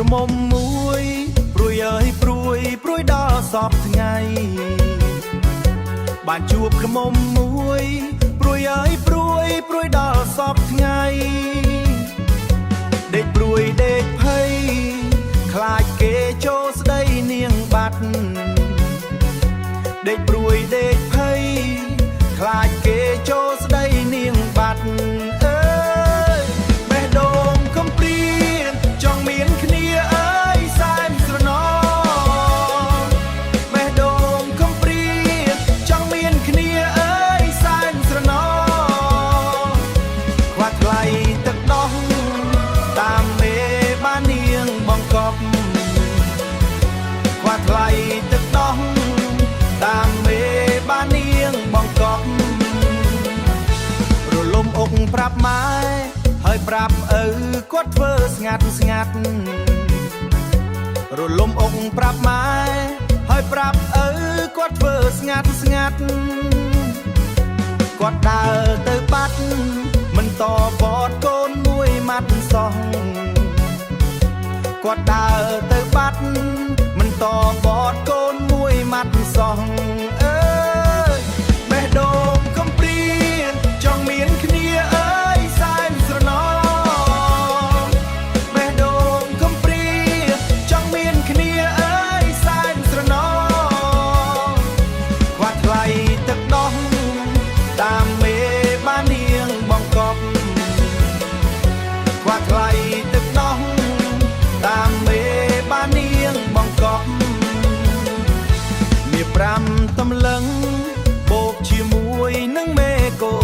ក្រមុំមួយព្រួយអើយព្រួយដល់សពថ្ងៃបានជួបក្រមុំមួយព្រួយអើយព្រួយដល់សពថ្ងៃដេកព្រួយដេកភ័យខ្លាចគេចូលស្ដីនាងបាត់ដេកព្រួយដេកភ័យខ្លាចគេចូលស្ដីនាងបាត់អើយបេះដូងកំព្រាចង់មានគ្នាអើយសែនស្រណោបេះដូងកំព្រាចង់មានគ្នាអើយសែនស្រណោខ្វះថ្លៃទឹកដោះតាមមេបាននាងបង្កប់ខ្វះថ្លៃទឹកដោះតាមមេបាននាងបង្កប់រលំអុកប្រាប់ម៉ែហើយប្រាប់ឪគាត់ធ្វើស្ងាត់រលំអុកប្រាប់ម៉ែហើយប្រាប់ឪគាត់ធ្វើស្ងាត់គាត់ដើរទៅបាត់មិនតបតកូនមួយម៉ាត់សោះគាត់ដើរទៅបាត់មិនតបតកូនមួយម៉ាត់សោះអើយបេះដូងកំព្រាចង់មានគ្នាអើយសែនស្រណោបេះដូងកំព្រាចង់មានគ្នាអើយសែនស្រណោខ្វះថ្លៃទឹកដោះតាមមេបាននាងបង្កប់ខ្វះថ្លៃទឹកដោះតាមមេបាននាងបង្កប់មា5តម្លឹងបូកជាមួយនឹងមេកោ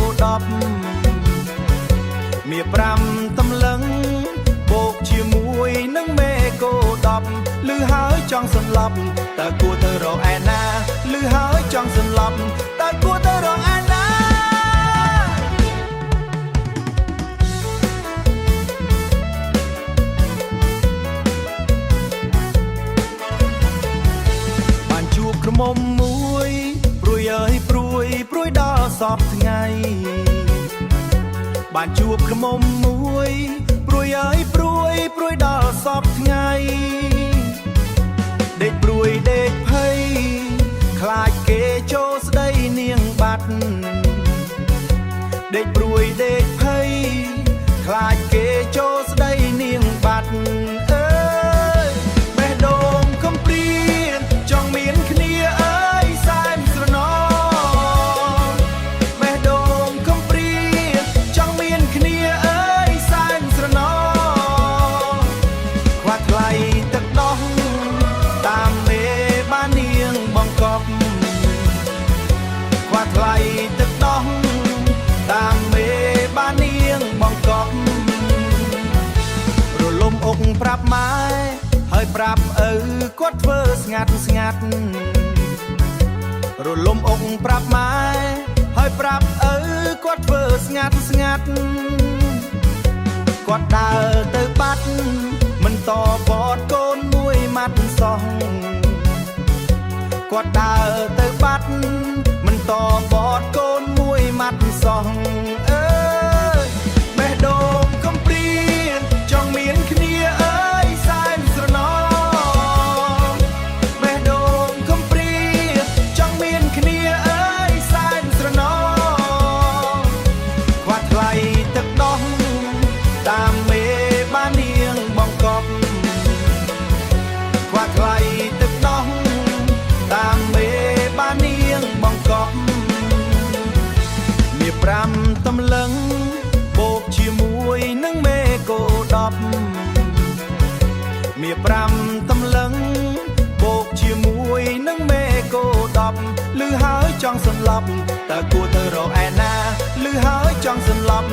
10មា5តម្លឹងបូកជាមួយនឹងមេកោ10លឺហើយចង់សន្លប់តើគួរទៅរកឯណាលឺហើយចង់សន្លប់តើគួរទៅរកឯណាក្រមុំមួយព្រួយអើយព្រួយដល់សពថ្ងៃបានជួបក្រមុំមួយព្រួយអើយព្រួយដល់សពថ្ងៃដេកព្រួយដេកភ័យខ្លាចគេចូលស្ដីនាងបាត់ដេកព្រួយដេកភ័យខ្លាចគេចូលស្ដីនាងបាត់អើយបេះដូងកំព្រាចង់មានគ្នាអើយសែនស្រណោបេះដូងកំព្រាចង់មានគ្នាអើយសែនស្រណោខ្វះថ្លៃទឹកដោះតាមមេបាននាងបង្កប់ខ្វះថ្លៃទឹកដោះតាមមេបាននាងបង្កប់រលំអុកប្រាប់ម៉ែហើយប្រាប់ឪគាត់ធ្វើស្ងាត់រលំអុកប្រាប់ម៉ែហើយប្រាប់ឪគាត់ធ្វើស្ងាត់គាត់ដើរទៅបាត់មិនតបតកូនមួយម៉ាត់សោះគាត់ដើរទៅបាត់មិនតបតកូនមួយម៉ាត់សោះអើយបេះដូងកំព្រាចង់មានគ្នាអើយសែនស្រណោបេះដូងកំព្រាចង់មានគ្នាអើយសែនស្រណោខ្វះថ្លៃទឹកដោះតាមមេបាននាងបង្កប់ខ្វះថ្លៃទឹកដោះតាមមេបាននាងបង្កប់មា5តម្លឹងបូកជាមួយនឹងមេកោ10មា5តម្លឹងបូកជាមួយនឹងមេកោ10លឺហើយចង់សន្លប់តើគួរទៅរកឯណាលឺហើយចង់សន្លប់